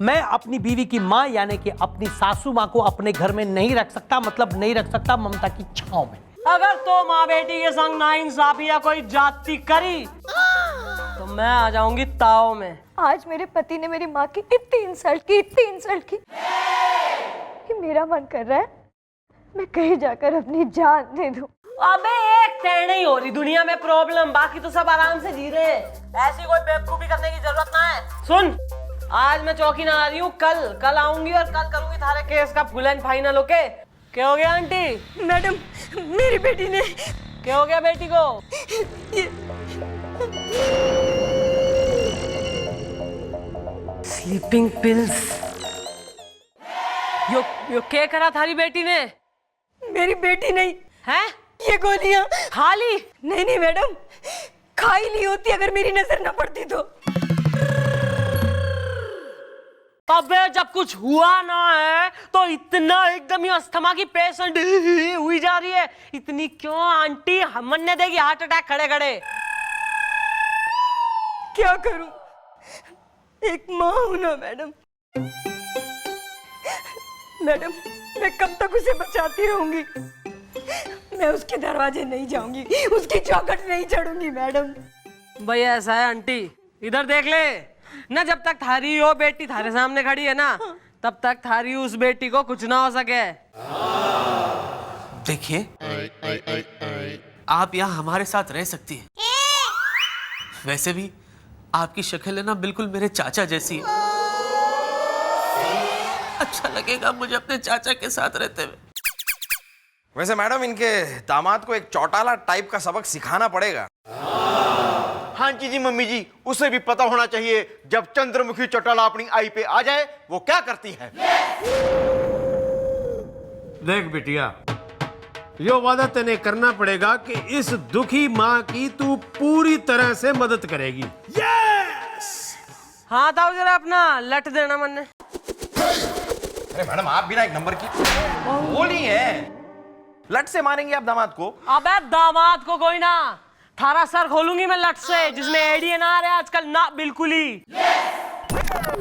मैं अपनी बीवी की माँ यानी कि अपनी सासू माँ को अपने घर में नहीं रख सकता, मतलब नहीं रख सकता ममता की छांव में। अगर तो माँ बेटी के संग नाइंसाफी या कोई जाति करी तो मैं आ जाऊंगी ताव में। आज मेरे पति ने मेरी माँ की इतनी इंसल्ट की कि मेरा मन कर रहा है मैं कहीं जाकर अपनी जान दे दूं। अबे एक तय नहीं हो रही दुनिया में प्रॉब्लम, बाकी तो सब आराम से जी रहे हैं। ऐसी कोई बेवकूफी करने की जरूरत ना है। सुन, आज मैं चौकी ना आ रही हूँ, कल आऊंगी और कल करूंगी थारे केस का फुल एंड फाइनल। ओके? क्या हो गया आंटी? मैडम, मेरी बेटी ने क्या हो गया बेटी को? Sleeping pills. यो क्या करा थारी बेटी ने? मेरी बेटी नहीं हैं? ये गोलियां खाली? नहीं मैडम, खाई ली होती अगर मेरी नजर न पड़ती तो। अबे जब कुछ हुआ ना है तो इतना एकदम ही अस्थमा की पेशेंट हुई जा रही है। इतनी क्यों आंटी? मरने देगी हार्ट अटैक खड़े खड़े। क्या करूं, एक माँ हूं ना मैडम। मैडम, मैं कब तक उसे बचाती रहूंगी? मैं उसके दरवाजे नहीं जाऊंगी, उसकी चौखट नहीं चढ़ूंगी मैडम। भाई ऐसा है आंटी, इधर देख ले ना, जब तक थारी वो बेटी थारे सामने खड़ी है ना तब तक थारी उस बेटी को कुछ ना हो सके। देखिए, आप यहाँ हमारे साथ रह सकती हैं। वैसे भी आपकी शक्ल है ना बिल्कुल मेरे चाचा जैसी है। अच्छा लगेगा मुझे अपने चाचा के साथ रहते हुए। वैसे मैडम, इनके दामाद को एक चौटाला टाइप का सबक सिखाना पड़ेगा। हाँ जी मम्मी जी, उसे भी पता होना चाहिए जब चंद्रमुखी चौटाला अपनी आई पे आ जाए वो क्या करती है। देख बिटिया, यो वादा तेने करना पड़ेगा कि इस दुखी माँ की तू पूरी तरह से मदद करेगी। हाँ ताऊ जरा अपना लट देना मन। अरे मैडम, आप भी ना एक नंबर की बोली है। लट से मारेंगे आप दामाद को? अबे दामाद को कोई ना, थारा सर खोलूंगी मैं लट से, जिसमें एडीएन आ रहा है आजकल ना बिल्कुल ही।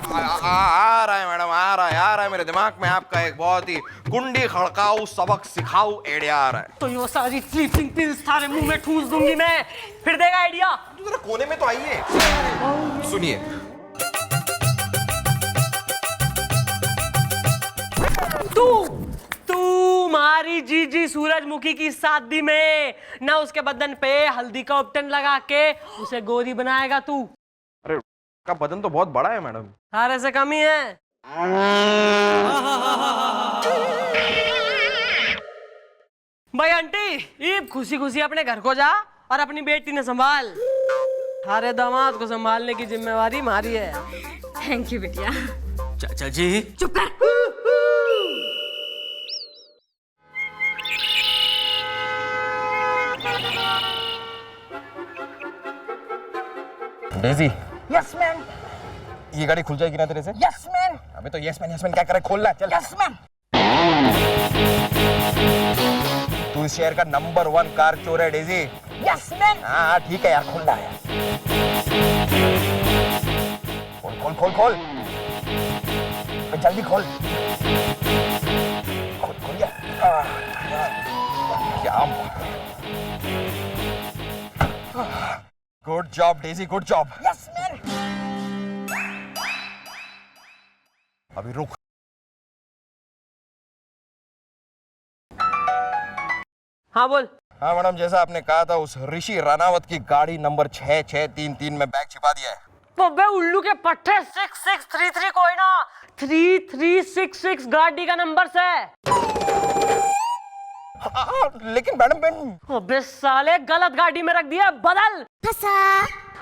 आ रहा है मैडम, आ रहा है मेरे दिमाग में आपका एक बहुत ही कुंडी खड़काऊ सबक सिखाऊ आइडिया आ रहा है। तो यो सारी स्लीपिंग पिल्स थारे मुंह में ठूस दूंगी मैं, फिर देगा आइडिया। जरा कोने में तो आइए, सुनिए। तू मारी जीजी सूरजमुखी की शादी में ना उसके बदन पे हल्दी का उपटन लगा के उसे गोरी बनाएगा तू। अरे का बदन तो बहुत बड़ा है मैडम। थारे से कम ही है। भाई आंटी, ईब खुशी खुशी अपने घर को जा और अपनी बेटी ने संभाल। थारे दामाद को संभालने की जिम्मेवारी हमारी है। थैंक यू बिटिया। चाचा जी, चुप कर। डेजी। Yes man. ये गाड़ी खुल जाएगी ना तेरे से? Yes man. अबे तो यस मैन क्या करे, खोलना चल। Yes man. तू इस शहर का नंबर 1 कार चोर है डेजी। Yes man. हाँ ठीक है यार, खुल रहा है। खोल जल्दी खोल यार। क्या good job Daisy, good job. Yes man. अभी रुक। हाँ बोल। हाँ मैडम, जैसा आपने कहा था उस ऋषि रानावत की गाड़ी नंबर 6633 में बैग छिपा दिया है। तो बे उल्लू के पट्टे 6633 कोई ना 3366 गाड़ी का नंबर से। लेकिन मैडम अबे साले गलत गाड़ी में रख दिया, बदल।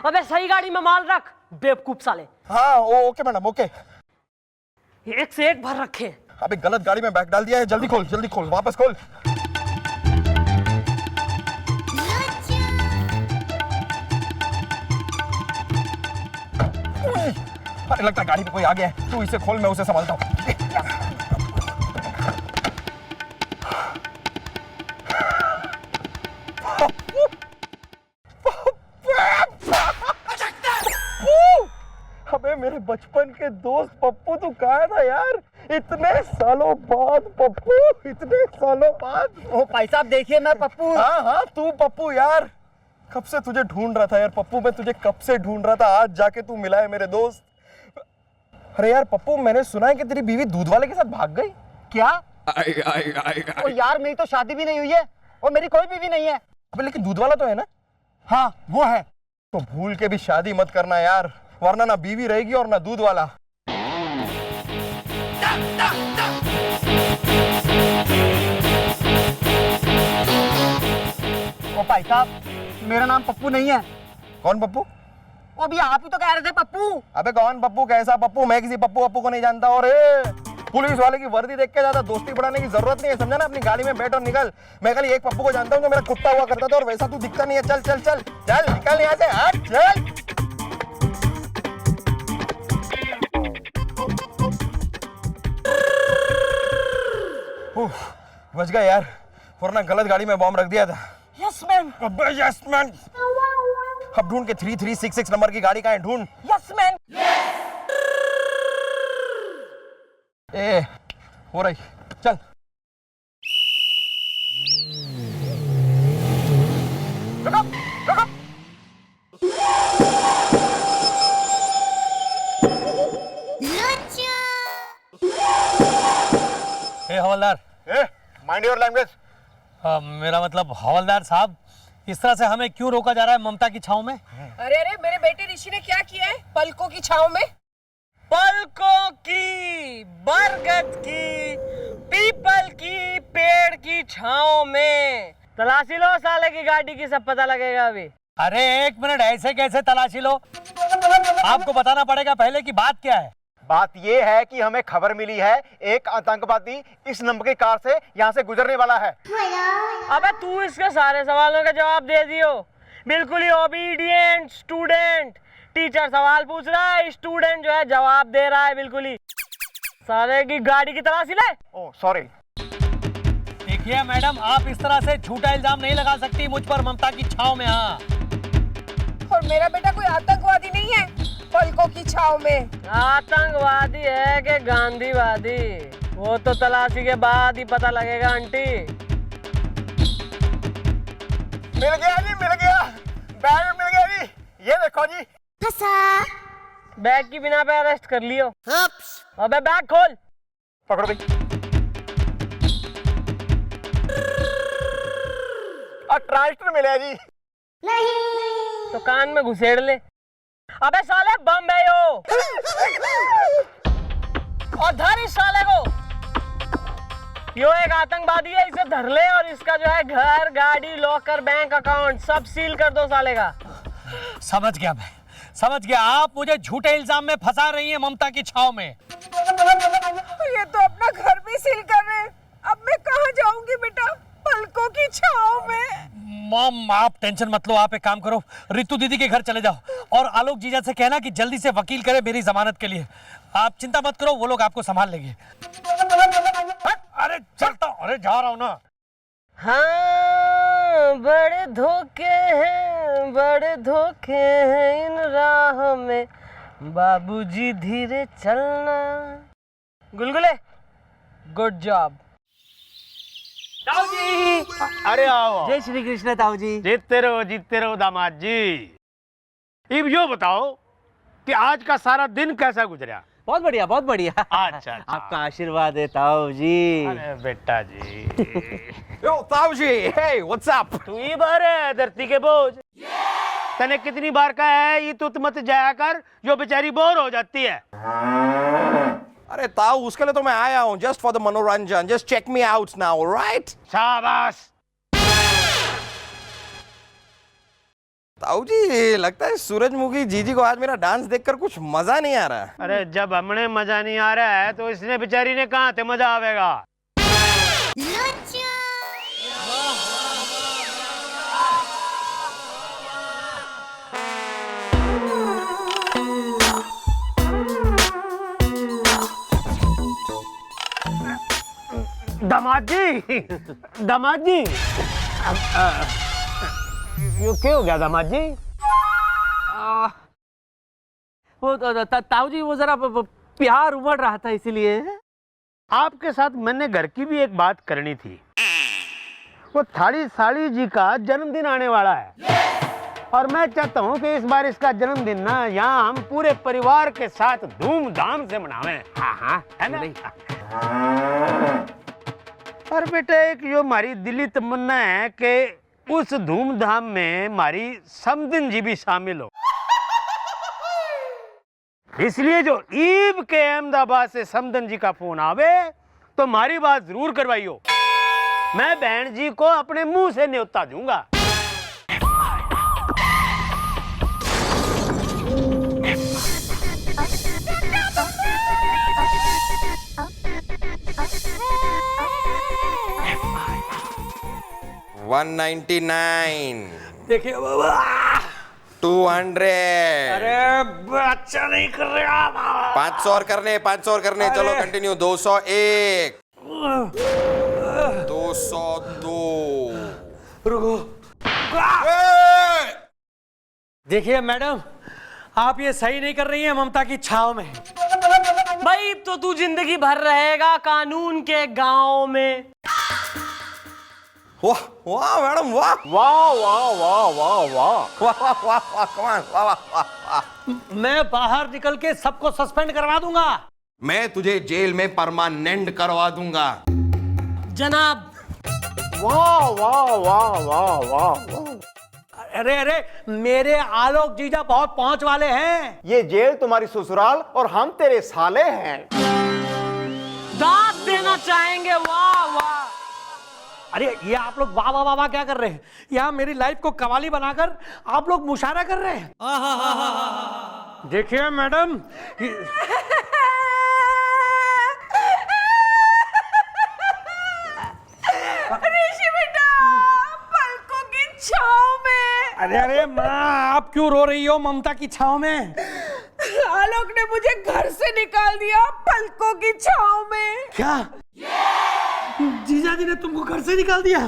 अबे सही गाड़ी में माल रख, बेवकूफ साले। हाँ ओके मैडम, ओके। एक से एक भर रखे। अबे गलत गाड़ी में बैग डाल दिया है। जल्दी खोल, वापस खोल। अरे लगता है गाड़ी पे कोई आ गया है। तू इसे खोल, मैं उसे संभालता हूँ। अबे मेरे बचपन के दोस्त पप्पू, तू कहाँ था यार? इतने सालों बाद पप्पू, इतने सालों बाद। ओ भाई साहब देखिए मैं पप्पू। हाँ हाँ तू पप्पू यार, कब से तुझे ढूंढ रहा था यार पप्पू, मैं तुझे कब से ढूंढ रहा था, आज जाके तू मिला है मेरे दोस्त। अरे यार पप्पू, मैंने सुना है कि तेरी बीवी दूध वाले के साथ भाग गई। क्या? ओ यार मेरी तो शादी भी नहीं हुई है और मेरी कोई बीवी नहीं है। अबे लेकिन दूध वाला तो है ना? हाँ वो है। तो भूल के भी शादी मत करना यार, वरना ना बीवी रहेगी और ना दूध वाला। ओ भाई साहब मेरा नाम पप्पू नहीं है। कौन पप्पू? वो अभी आप ही तो कह रहे थे पप्पू। अबे कौन पप्पू, कैसा पप्पू? मैं किसी पप्पू पप्पू को नहीं जानता। और पुलिस वाले की वर्दी देख के ज्यादा दोस्ती बढ़ाने की जरूरत नहीं है, समझा ना? अपनी गाड़ी में बैठ और निकल। मैं खाली एक पप्पू को जानता हूँ जो मेरा कुत्ता हुआ करता था, और वैसा तू दिखता नहीं है। चल चल चल चल निकल यहाँ से, हट चल। बच गया यार, वरना गलत गाड़ी में बॉम्ब रख दिया था। Yes man. अबे यस मैन। अब ढूंढ के 3366 नंबर की गाड़ी कहाँ है, ढूंढ। Yes man. ए हो रही, चल। रुको रुको। ए हवलदार, माइंड योर लैंग्वेज। मेरा मतलब हवलदार साहब, इस तरह से हमें क्यों रोका जा रहा है ममता की छाव में? अरे अरे मेरे बेटे ऋषि ने क्या किया है पलकों की छाव में? पलकों की, बरगद की, पीपल की, पेड़ की छांव में तलाशी लो साले की गाड़ी की, सब पता लगेगा अभी। अरे एक मिनट, ऐसे कैसे तलाशी लो? आपको बताना पड़ेगा पहले की बात क्या है। बात ये है कि हमें खबर मिली है एक आतंकवादी इस नंबर की कार से यहाँ से गुजरने वाला है। अबे तू इसके सारे सवालों का जवाब दे दियो। बिल्कुल ही ओबीडियंट स्टूडेंट। टीचर सवाल पूछ रहा है, स्टूडेंट जो है जवाब दे रहा है। बिल्कुल ही सारे की गाड़ी की तलाशी ले। Oh sorry. देखिए मैडम, आप इस तरह से झूठा इल्जाम नहीं लगा सकती मुझ पर ममता की छाव में। हाँ, और मेरा बेटा कोई आतंकवादी नहीं है पलकों की छाव में। आतंकवादी है कि गांधीवादी, वो तो तलाशी के बाद ही पता लगेगा आंटी। मिल गया जी, मिल गया, बैग मिल गया जी, ये देखो जी। बैग की बिना पे अरेस्ट कर लियो। अबे बैग खोल। पकड़ो भाई। ट्रांजिस्टर मिला जी। तो कान में घुसेड़ ले। अबे साले बम है यो, और धर इस साले को। यो एक आतंकवादी है, इसे धर ले और इसका जो है घर, गाड़ी, लॉकर, बैंक अकाउंट सब सील कर दो साले का। समझ गया, मैं समझ गया। आप मुझे झूठे इल्जाम में फंसा रही हैं ममता की छाव में। ये तो अपना घर भी सील कर रहे हैं। अब मैं कहाँ जाऊंगी बेटा पलकों की छाव में? मॉम आप टेंशन मत लो, आप एक काम करो, रितु दीदी के घर चले जाओ और आलोक जीजा से कहना कि जल्दी से वकील करे मेरी जमानत के लिए। आप चिंता मत करो, वो लोग आपको संभाल लेंगे। अरे चलता, अरे जा रहा हूँ ना। हाँ बड़े धोखे हैं, बड़े धोखे हैं इन राहों में, बाबूजी धीरे चलना। गुलगुले गुड जॉब। ताऊ जी, अरे आओ। जय श्री कृष्ण ताऊ जी। जीतते रहो दामाद जी। अब यो बताओ कि आज का सारा दिन कैसा गुजरा? बहुत बढ़िया, बहुत बढ़िया। अच्छा, अच्छा। आपका आशीर्वाद है ताऊ जी। अरे बेटा जी। यो ताऊ जी, हे व्हाट्स अप? तू ही बार है धरती के बोझ। तने कितनी बार का है ये तुत मत जाया कर, जो बेचारी बोर हो जाती है। अरे ताऊ, उसके लिए तो मैं आया हूँ, जस्ट फॉर द मनोरंजन। Just check me out now, alright? शाबाश। ताऊ जी, लगता है सूरजमुखी जीजी को आज मेरा डांस देखकर कुछ मजा नहीं आ रहा। अरे जब हमने मजा नहीं आ रहा है तो इसने बेचारी ने कहाँ थे मजा आवेगा। दामाद जी, दामाद जी, ये क्या हो गया दामाद जी? वो ताऊ जी वो जरा प्यार उमड़ रहा था इसीलिए। आपके साथ मैंने घर की भी एक बात करनी थी। वो थाड़ी साड़ी जी का जन्मदिन आने वाला है और मैं चाहता हूँ कि इस बार इसका जन्मदिन ना यहाँ हम पूरे परिवार के साथ धूमधाम से मनावें। हाँ है ना? और बेटा एक जो हमारी दिली तमन्ना है कि उस धूमधाम में हमारी समदिन जी भी शामिल हो। इसलिए जो ईब के अहमदाबाद से समदन जी का फोन आवे तो हमारी बात जरूर करवाइयो। मैं बहन जी को अपने मुंह से न्योता दूंगा। देखिए बाबा 200। अरे अच्छा नहीं कर रहे आप। 500 और करने चलो कंटिन्यू। 201 202 रुको। देखिए मैडम आप ये सही नहीं कर रही हैं ममता की छाव में। भाई तो तू जिंदगी भर रहेगा कानून के गांव में। वाह वाह मैडम वाह वाह वाह वाह वाह वाह वाह वाह वाह वाह कमाल वाह वाह वाह। मैं बाहर निकल के सबको सस्पेंड करवा दूंगा। मैं तुझे जेल में परमानेंट करवा दूंगा जनाब। वाह वाह वाह वाह वाह। अरे अरे मेरे आलोक जीजा बहुत पहुंच वाले हैं। ये जेल तुम्हारी ससुराल और हम तेरे साले हैं। दाद देना चाहेंगे। वाह वाह। अरे ये आप लोग वाह वाह वाह वाह क्या कर रहे हैं? यहाँ मेरी लाइफ को कवाली बनाकर आप लोग मुशायरा कर रहे हैं। देखिए मैडम ऋषि बेटा पलकों की छांव में। अरे अरे माँ आप क्यों रो रही हो ममता की छांव में? आलोक ने मुझे घर से निकाल दिया पलकों की छांव में। क्या जीजा जी ने तुमको घर से निकाल दिया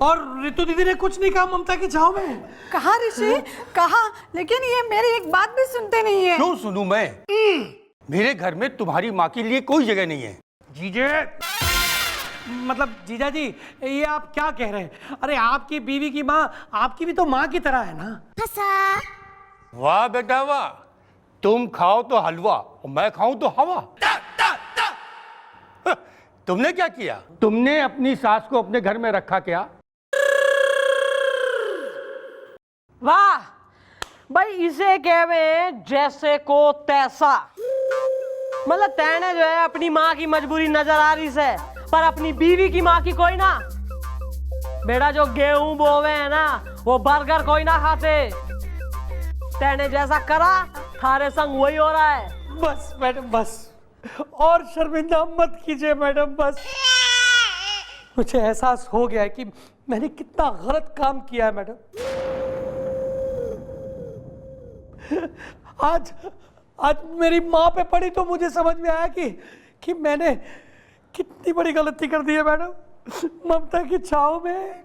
और रितु दीदी ने कुछ नहीं कहा ममता की छांव में? कहा ऋषि कहा, लेकिन ये मेरी एक बात भी सुनते नहीं है। क्यों सुनूं मैं? मेरे घर में तुम्हारी माँ के लिए कोई जगह नहीं है। जीजे मतलब जीजा जी ये आप क्या कह रहे हैं? अरे आपकी बीवी की माँ आपकी भी तो माँ की तरह है ना। वाह बेटा वाह। तुम खाओ तो हलवा और मैं खाऊं तो हवा। तुमने क्या किया? तुमने अपनी सास को अपने घर में रखा क्या? वाह भाई इसे कहवे जैसे को तैसा। मतलब तैने जो है अपनी माँ की मजबूरी नजर आ रही है पर अपनी बीवी की माँ की कोई ना। बेटा जो गेहूं बोवे है ना वो बर्गर कोई ना खाते। तैने जैसा करा थारे संग वही हो रहा है। बस मैडम बस और शर्मिंदा मत कीजिए मैडम। बस मुझे एहसास हो गया है कि मैंने कितना गलत काम किया है मैडम। आज मेरी माँ पे पड़ी तो मुझे समझ में आया कि मैंने कितनी बड़ी गलती कर दी है मैडम ममता की छाव में।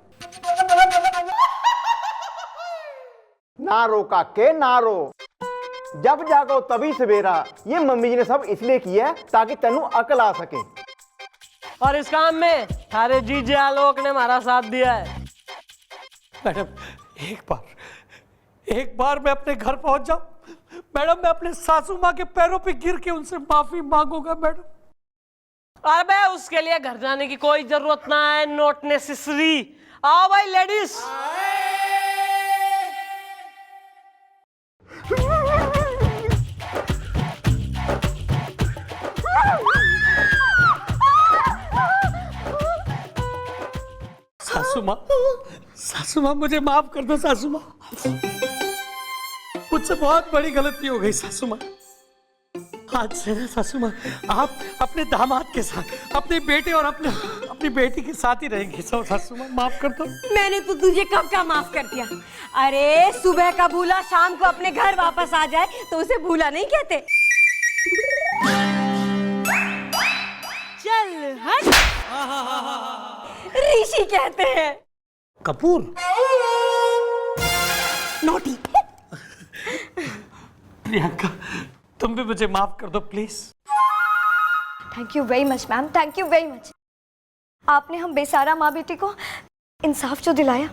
ना रो काके ना रो, जब जागो तभी सवेरा। ये मम्मी जी ने सब इसलिए किया है ताकि तेनू अकल आ सके। और इस काम में थारे जीजे आलोक ने हमारा साथ दिया है। मैडम एक बार मैं अपने घर पहुंच जाऊं मैडम, मैं अपने सासू माँ के पैरों पे गिर के उनसे माफी मांगूंगा मैडम। अबे उसके लिए घर जाने की कोई जरूरत ना है। Not necessary. आओ भाई लेडीज। सासू माँ मुझे माफ कर दो सासू माँ। मुझसे बहुत बड़ी गलती हो गई सासू माँ। आज से ना सासू माँ आप अपने दामाद के साथ अपने बेटे और अपनी बेटी के साथ ही रहेंगी। सासू माँ माफ कर दो। मैंने तो तुझे कब का माफ कर दिया। अरे सुबह का भूला शाम को अपने घर वापस आ जाए तो उसे भूला नहीं कहते। चल हट। ऋषि कहते हैं। कपूर नोटी। प्रियंका तुम भी मुझे माफ कर दो please. Thank you very much ma'am, thank you very much. आपने हम बेसहारा माँ बेटी को इंसाफ जो दिलाया।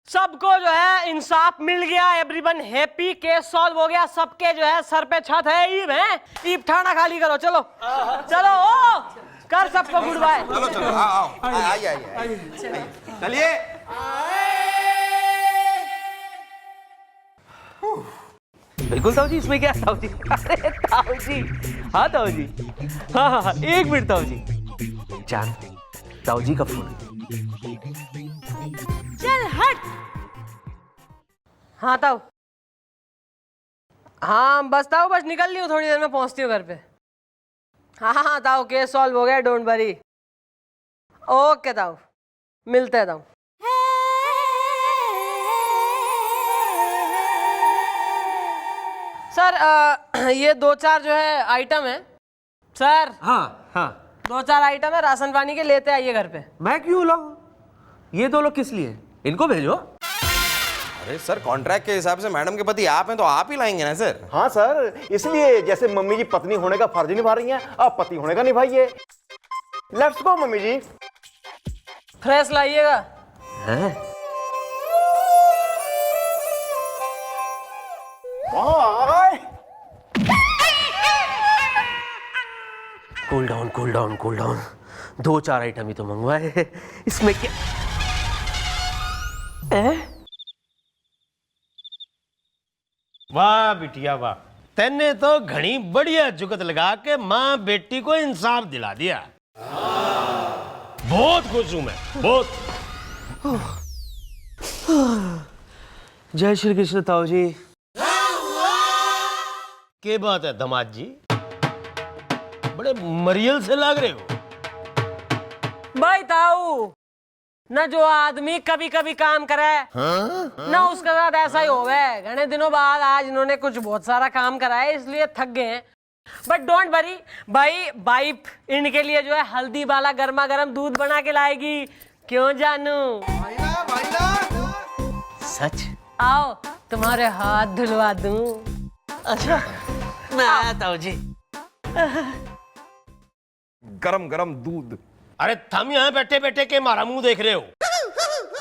सबको जो है इंसाफ मिल गया, एवरीवन हैप्पी, केस सॉल्व हो गया, सबके जो है सर पे छत है। ईब है, ईब ठाना खाली करो, चलो चलो ओ कर सबको गुड बाय। चलो चलो आओ आइए चलिए। बिल्कुल ताऊ जी, इसमें क्या ताऊ जी? अरे ताऊ जी, हाँ ताऊ जी, हाँ, एक मिनट ताऊ जी। जान, ताऊ जी का फोन। चल हट। हाँ ताऊ, हाँ बस ताऊ, बस निकल रही हूँ, थोड़ी देर में पहुंचती हूँ घर पे। हाँ ताऊ, केस सॉल्व हो गया, डोंट वरी। ओके ताऊ, मिलते हैं ताऊ। सर ये 2-4 जो है आइटम है सर। हाँ हाँ, 2-4 आइटम है राशन पानी के, लेते आइए घर पे। मैं क्यों लाऊं? ये 2 लोग किस लिए? इनको भेजो। अरे सर, कॉन्ट्रैक्ट के हिसाब से मैडम के पति आप हैं तो आप ही लाएंगे ना सर। हाँ सर, इसलिए जैसे मम्मी जी पत्नी होने का फर्ज निभा रही हैं, आप पति होने का निभाइए। Let's go mummy ji. Fresh लाइएगा। हैं? Cool down cool down cool down, 2-4 item ही तो मंगवाए, इसमें क्या? वाह बिटिया वाह, तेने तो घनी बढ़िया जुगत लगा के माँ बेटी को इंसाफ दिला दिया। बहुत खुश हूं मैं, बहुत। जय श्री कृष्ण ताऊ जी। के बात है दामाद जी, बड़े मरियल से लग रहे हो। भाई ताऊ, न जो आदमी कभी कभी काम करे न उसके साथ ऐसा ही होवे। घने दिनों बाद आज इन्होंने कुछ बहुत सारा काम करा है, इसलिए थक गए हैं। बट डोंट वरी भाई, वाइफ इनके लिए जो है हल्दी वाला गर्मा गर्म दूध बना के लाएगी। क्यों जानू? सच? आओ तुम्हारे हाथ धुलवा दूं। अच्छा, मैं आया ताऊ जी। गरम गरम दूध। अरे थम यहाँ बैठे बैठे के मारा मुंह देख रहे हो?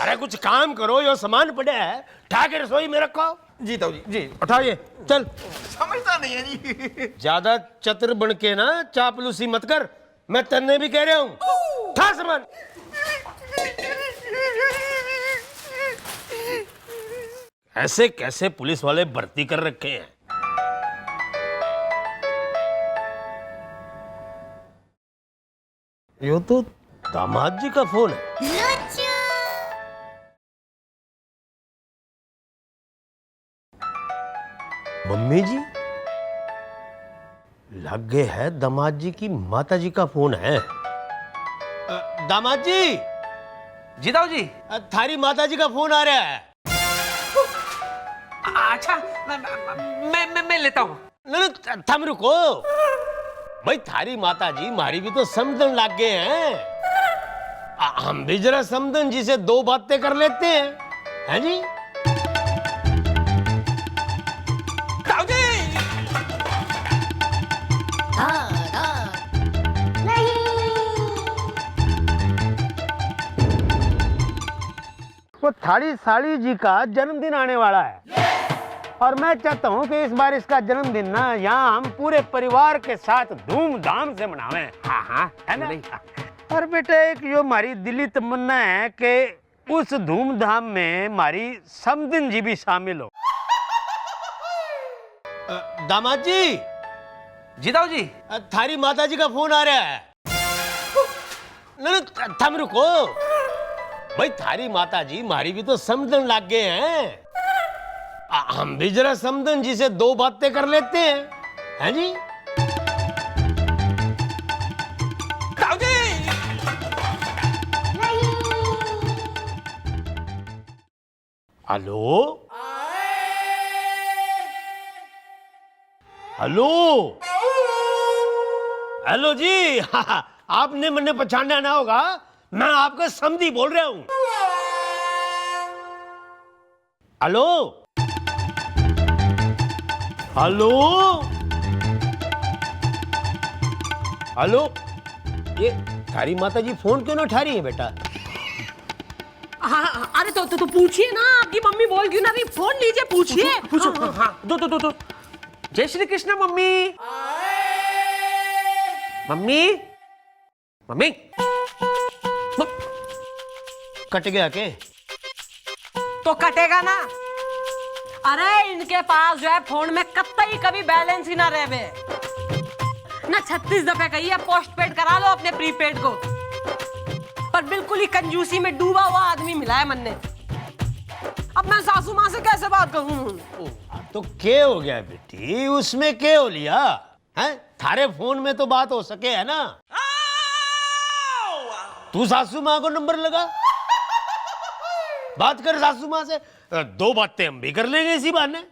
अरे कुछ काम करो, यो सामान पड़ा है, उठा के रसोई में रखो। जी ताऊ जी, जी। उठाइए, चल। समझता नहीं है जी। ज्यादा चतुर बन के ना चापलूसी मत कर, मैं तन्ने भी कह रहा हूँ। उठा सामान। ऐसे कैसे पुलिस वाले भर्ती कर रखे हैं? यो तो दामाद जी का फोन है। मम्मी जी लग गए है, दामाद जी की माता जी का फोन है। दामाद जी। जी ताऊ जी। थारी माता जी का फोन आ रहा है। अच्छा, मैं लेता हूँ। नहीं थम रुको भाई, थारी माता जी मारी भी तो समझन लग गए हैं। हम भी जरा समझन जी से 2 बातें कर लेते हैं जी। ताऊ जी। वो थारी साली जी का जन्मदिन आने वाला है और मैं चाहता हूँ कि इस बार इसका जन्मदिन ना यहाँ हम पूरे परिवार के साथ धूमधाम से मनावें। हाँ हाँ, है ना? और बेटे एक जो हमारी दिली तमन्ना है कि उस धूमधाम में हमारी समदिन जी भी शामिल हो। दामाद जी। जी ताऊ जी। थारी माता जी का फोन आ रहा है। नहीं थम रुको भाई, थारी माता जी हमारी भी तो समझन लग गए हैं। हम भी जरा समझन जी से 2 बातें कर लेते हैं जी। ताऊ जी। हेलो हेलो हेलो जी। आपने मैंने पहचाना ना होगा, मैं आपका समधी बोल रहा हूं। हेलो हेलो हेलो, ये थारी माता जी फोन क्यों ना उठा रही है बेटा? हाँ, अरे तो पूछिए ना, आपकी मम्मी बोल क्यों ना रही, फोन लीजिए, पूछिए। पूछो। हाँ, दो। जय Shri Krishna mummy. Mummy. Cut गया के? तो कटेगा ना। अरे इनके पास जो है फोन में कतई कभी बैलेंस ही ना रहे ना। 36 दफे कही है पोस्ट पेड करा लो अपने प्रीपेड को, पर बिल्कुल ही कंजूसी में डूबा हुआ आदमी मिला है मन ने। अब मैं सासू माँ से कैसे बात करूं? तो क्या हो गया बेटी, उसमें क्या हो लिया है? थारे फोन में तो बात हो सके है ना। तू सासू माँ को नंबर लगा, बात कर सासू माँ से, 2 बातें हम भी कर लेंगे इसी बहाने।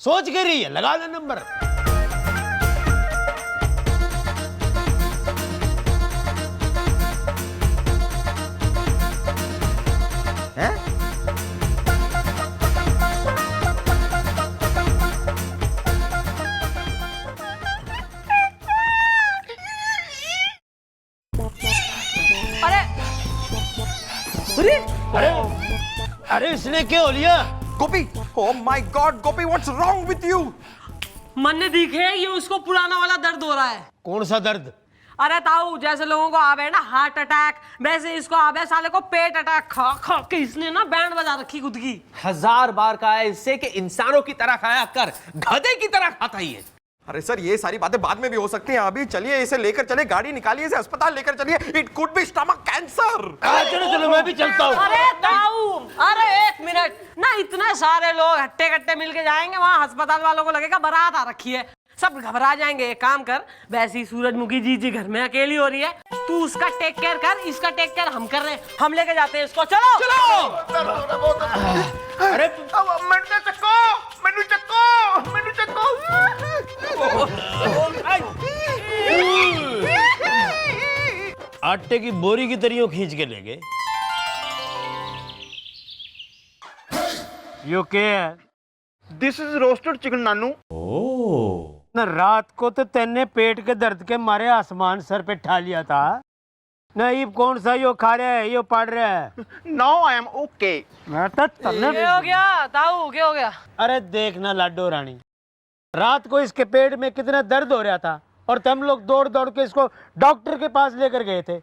सोच के रही है, लगा ले नंबर। हैं? अरे इसने क्या हो लिया? गोपी, oh my God, Gopi, what's wrong with you? मन ने दिखे ये उसको पुराना वाला दर्द हो रहा है। कौन सा दर्द? अरे ताऊ, जैसे लोगों को आवे ना हार्ट अटैक, वैसे इसको आवे साले को पेट अटैक। खा खा के इसने ना बैंड बजा रखी खुद की। 1000 बार कहा है इससे कि इंसानों की तरह खाया कर, गधे की तरह खाता ही है। अरे सर, ये सारी बातें बाद में भी हो सकती हैं, अभी चलिए इसे लेकर चले, गाड़ी निकालिए, इसे अस्पताल लेकर चलिए। It could be stomach cancer. चलो मैं भी चलता हूँ। अरे ताऊ, अरे 1 मिनट ना, इतने सारे लोग हट्टे कट्टे मिलके जाएंगे वहां, अस्पताल वालों को लगेगा बारात आ रखी है, सब घबरा जाएंगे। एक काम कर, वैसी सूरजमुखी जी घर में अकेली हो रही है, तू उसका टेक केयर कर, इसका टेक केयर हम कर रहे हैं, हम लेके जाते हैं इसको। चलो चलो। अरे मैनू चक्को। आटे की बोरी की तरियों खींच के ले गए। यो क्या है? दिस इज रोस्टेड चिकन नानू। ना रात को तो तेने पेट के दर्द के मारे आसमान सर पे ठा लिया था। नहीं कौन सा यो खा रहा है, यो पढ़ रहा है। Now I am okay. मैं तो क्या हो गया ताऊ, क्या हो गया? अरे देखना लाडो रानी, रात को इसके पेट में कितना दर्द हो रहा था और तुम लोग दौड़ दौड़ के इसको डॉक्टर के पास लेकर गए थे।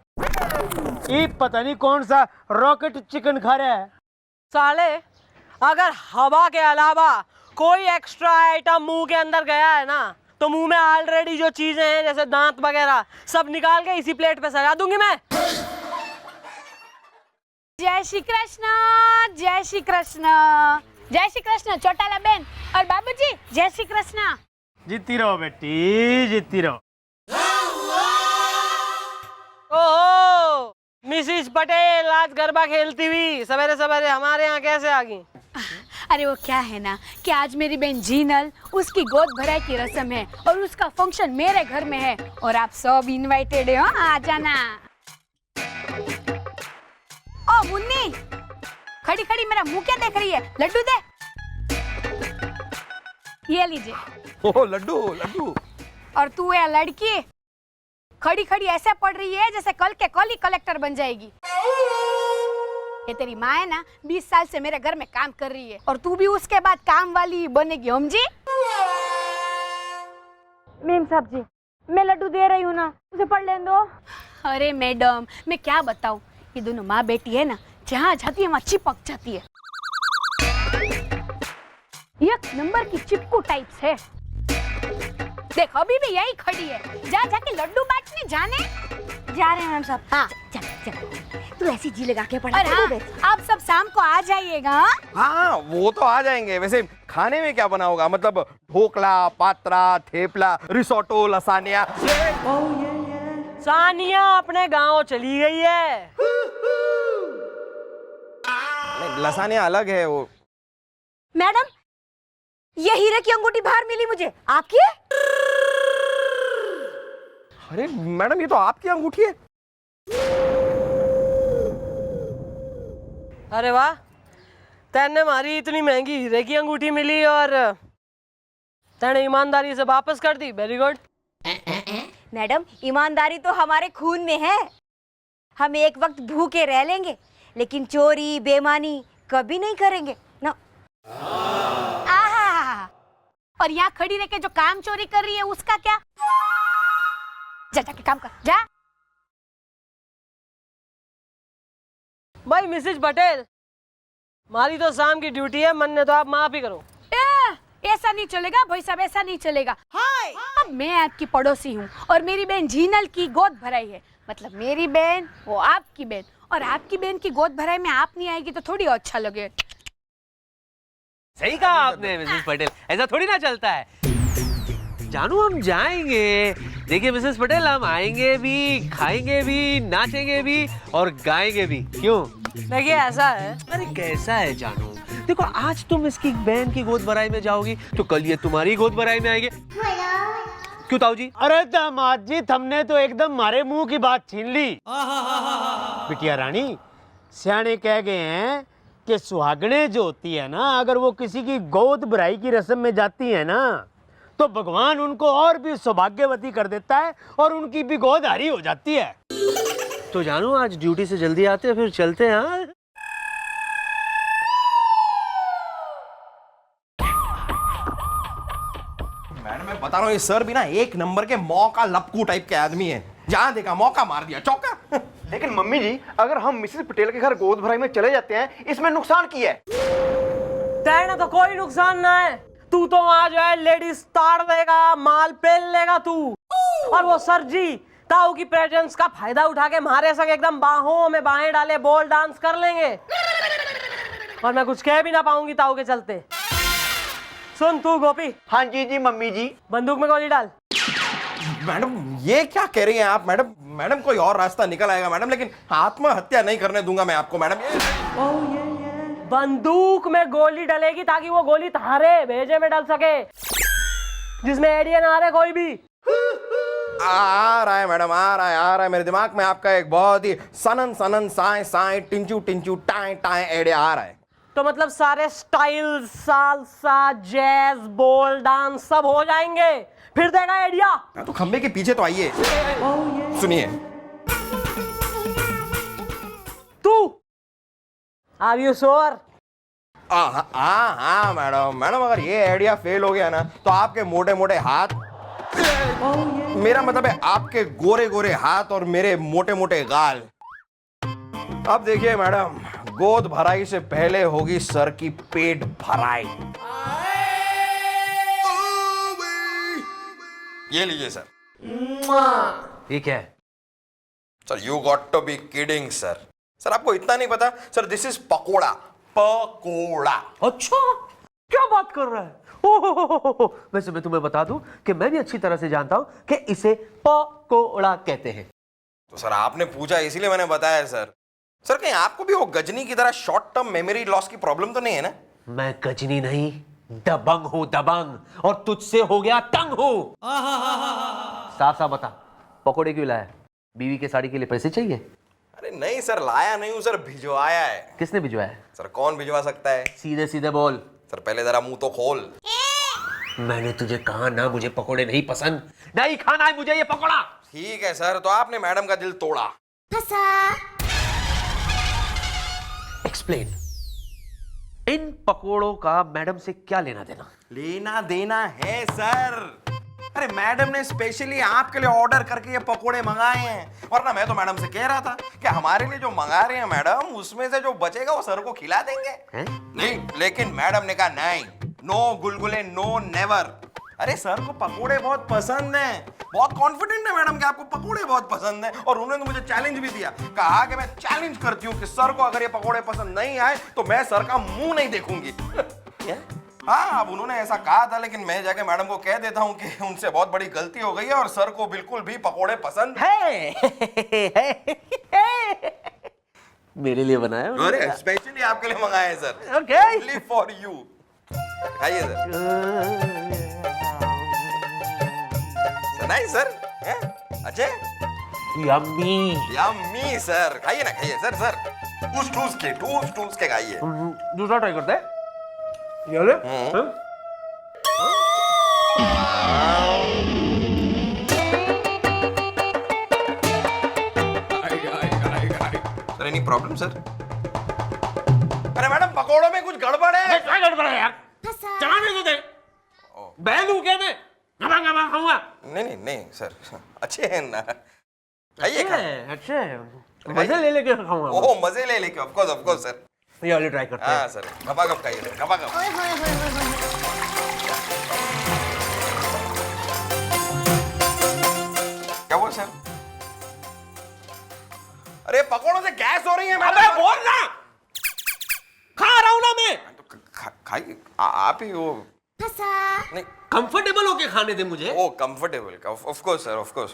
ये पता नहीं कौन सा रॉकेट चिकन खा रहा है। साले, अगर हवा के अलावा कोई एक्स्ट्रा आइटम मुंह के अंदर गया है ना, तो मुंह में ऑलरेडी जो चीजें हैं जैसे दांत वगैरह सब निकाल के इसी प्लेट पे सजा दूंगी मैं। जय श्री कृष्ण, जय श्री कृष्ण, जय श्री कृष्ण चौटाला बहन और बाबूजी, जय श्री कृष्ण। जीती रहो बेटी, जीती रहो। ओहो, मिसिस पटेल आज गरबा खेलती हुई सवेरे सवेरे हमारे यहाँ कैसे आ गई? अरे वो क्या है ना कि आज मेरी बहन जीनल, उसकी गोद भराई की रस्म है और उसका फंक्शन मेरे घर में है और आप सब इनवाइटेड हो, आ जाना। ओ मुन्नी, खड़ी खड़ी मेरा मुंह क्या देख रही है? लड्डू दे। ये लीजिए। ओह लड्डू लड्डू। और तू है लड़की, खड़ी खड़ी ऐसे पड़ रही है जैसे कल के कल ही कलेक्टर बन जाएगी। ये तेरी माँ है ना, 20 साल से मेरे घर में काम कर रही है और तू भी उसके बाद काम वाली बनेगी, समझी? मेम साहब जी, मैं लड्डू दे रही हूँ ना, उसे पढ़ लेने दो। अरे मैडम, मैं क्या बताऊँ, ये दोनों माँ बेटी है ना, जहाँ जाती है वहाँ चिपक जाती है। एक नंबर की चिपकू टाइप्स है। देखो अभी भी यही खड़ी है, जा जाके लड्डू बांटने जाने। जा रहे हैं मैम साहब। हाँ चल चल, तू ऐसी जी लगा के पढ़ा। हाँ, आप सब शाम को आ जाइएगा। हाँ वो तो आ जाएंगे। वैसे खाने में क्या बना होगा? मतलब ढोकला, पात्रा, थेपला, रिसोटो, लसानिया। सानिया अपने गांव चली गई है। नहीं, लसानिया अलग है वो। मैडम, ये हीरे की अंगूठी बाहर मिली मुझे, आपकी है? अरे मैडम, ये तो आपकी अंगूठी है। अरे वाह, तेने मारी इतनी महंगी हीरे की अंगूठी मिली और तेने ईमानदारी से वापस कर दी, वेरी गुड। मैडम, ईमानदारी तो हमारे खून में है। हम एक वक्त भूखे रह लेंगे, लेकिन चोरी बेईमानी कभी नहीं करेंगे ना। आहा! और यहाँ खड़ी रह के जो काम चोरी कर रही है उसका क्या? जा जाके काम कर, जा। भाई मिसेज पटेल, हमारी तो शाम की ड्यूटी है, मन ने तो आप माफ ही करो। ऐसा नहीं चलेगा भाई साहब, ऐसा नहीं चलेगा। अब मैं आपकी पड़ोसी हूँ और मेरी बहन जीनल की गोद भराई है। मतलब मेरी बहन वो आपकी बहन, और आपकी बहन की गोद भराई में आप नहीं आएगी तो थोड़ी अच्छा लगे। सही कहा आपने मिसेस पटेल, ऐसा थोड़ी ना चलता है। जानू हम जाएंगे, देखिए मिसेस पटेल, हम आएंगे भी, खाएंगे भी, नाचेंगे भी और गाएंगे भी। क्यों? देखिए ऐसा है। अरे कैसा है जानू, देखो आज तुम इसकी बहन की गोद भराई में जाओगी तो कल ये तुम्हारी गोद भराई में आएंगे। क्यों ताऊ जी? अरे दामाद जी, तुमने तो एकदम हमारे मुंह की बात छीन ली। बिटिया रानी, सियाने कह गए हैं कि सुहागने जो होती है ना, अगर वो किसी की गोद भराई की रस्म में जाती है ना, तो भगवान उनको और भी सौभाग्यवती कर देता है और उनकी भी गोद हरी हो जाती है। तो जानू आज ड्यूटी से जल्दी आते हैं, फिर चलते हैं। हाँ मैडम मैं बता रहा हूँ, ये सर भी ना एक नंबर के मौका लपकू टाइप के आदमी है। जहाँ देखा मौका मार दिया, चौका। लेकिन मम्मी जी, अगर हम मिसेस पटेल के घर गोद भराई में चले जाते हैं, इसमें नुकसान की है? तेना तो कोई नुकसान ना है। तू तो वहां जो है लेडीज ताड़ देगा, माल पेल लेगा तू। और वो सर जी ताऊ की प्रेजेंस का फायदा उठा के हमारे संग एकदम बाहों में बाहें डाले बोल डांस कर लेंगे, और मैं कुछ कह भी ना पाऊंगी ताऊ के चलते। सुन तू गोपी। हाँ जी जी मम्मी जी। बंदूक में गोली डाल। मैडम ये क्या कह रही हैं आप? मैडम मैडम कोई और रास्ता निकल आएगा मैडम, लेकिन आत्महत्या नहीं करने दूंगा मैं आपको मैडम। बंदूक में गोली डलेगी ताकि वो गोली थारे भेजे में डल सके, जिसमें आइडिया ना आ रहे कोई भी। आ रहा है मैडम, आ रहा है मेरे दिमाग में आपका एक बहुत ही सनन सनन साए साए टिंचू टिंचू टाए टाए आइडिया आ रहा है। तो मतलब सारे स्टाइल, सालसा, जैज, बोल डांस सब हो जाएंगे, फिर देगा आइडिया। तो खंबे के पीछे तो आइए, सुनिए। तू आर यू श्योर? हाँ मैडम, अगर ये आइडिया फेल हो गया ना तो आपके मोटे मोटे हाथ, मेरा मतलब है आपके गोरे गोरे हाथ और मेरे मोटे मोटे गाल। अब देखिए मैडम, गोद भराई से पहले होगी सर की पेट भराई। ये लीजिए सर। ये क्या है? Sir you got to be kidding sir. Sir आपको इतना नहीं पता sir, this is pakora. Pakora. अच्छा, क्या बात कर रहा है? ओहो, वैसे मैं तुम्हें बता दूं कि मैं भी अच्छी तरह से जानता हूं कि इसे पकोड़ा कहते हैं। तो सर आपने पूछा इसीलिए मैंने बताया सर। सर कहीं आपको भी वो गजनी की तरह शॉर्ट टर्म मेमोरी लॉस की प्रॉब्लम तो नहीं है ना? मैं गजनी नहीं, दबंग हूं दबंग, और तुझसे हो गया तंग हूं। साफ साफ बता, पकोड़े क्यों लाया? बीवी के साड़ी के लिए पैसे चाहिए? अरे नहीं सर, लाया नहीं हूं सर, भिजवाया है। किसने भिजवाया? सर कौन भिजवा सकता है? सीधे सीधे बोल। सर पहले जरा मुंह तो खोल। मैंने तुझे कहा ना, मुझे पकोड़े नहीं पसंद, नहीं खाना है मुझे ये पकोड़ा। ठीक है सर, तो आपने मैडम का दिल तोड़ा। एक्सप्लेन, इन पकोड़ों का मैडम से क्या लेना देना? लेना देना है सर। अरे मैडम ने स्पेशली आपके लिए ऑर्डर करके ये पकोड़े मंगाए हैं, वरना मैं तो मैडम से कह रहा था कि हमारे लिए जो मंगा रहे हैं मैडम, उसमें से जो बचेगा वो सर को खिला देंगे। नहीं, लेकिन मैडम ने कहा नहीं, नो गुलगुले, नो नेवर। अरे सर को पकोड़े बहुत पसंद हैं, बहुत कॉन्फिडेंट है मैडम कि आपको पकोड़े बहुत पसंद हैं, और उन्होंने तो मुझे चैलेंज भी दिया, कहा कि मैं चैलेंज करती हूँ कि सर को अगर ये पकोड़े पसंद नहीं आए तो मैं सर का मुंह नहीं देखूंगी। हाँ, अब उन्होंने ऐसा कहा था, लेकिन मैं जाके मैडम को कह देता हूँ कि उनसे बहुत बड़ी गलती हो गई है और सर को बिल्कुल भी पकोड़े पसंद है। मेरे लिए बनाया? अरे स्पेशली आपके लिए मंगाए हैं sir. Okay, only for you. खाइए सर। नहीं सर, अच्छे, यम्मी यम्मी सर, खाइए ना, खाइए सर। सर ठूस के खाइए। दूसरा ट्राई करते हैं। ये ले। Any problem sir? अरे मैडम पकोड़ों में कुछ गड़बड़ है। क्या गड़बड़ है यार? चलाने तो दे। बहन हूँ क्या मैं? गमा गमा खाऊंगा। नहीं नहीं सर, अच्छे हैं ना, आइए अच्छे मजे ले लेके खाऊंगा। ओह मजे ले लेके, ऑफ कोर्स सर। ये वाली ट्राई करते हैं। हाँ सर, गपागप खाइए सर, गपागप। क्या हुआ सर? अरे पकोड़ों से गैस हो रही है मैडम। अबे बोल ना, खा रहा हूं ना मैं। तो खाइए आप ही वो। नहीं कंफर्टेबल होके खाने दे मुझे। Oh comfortable, of course sir, of course.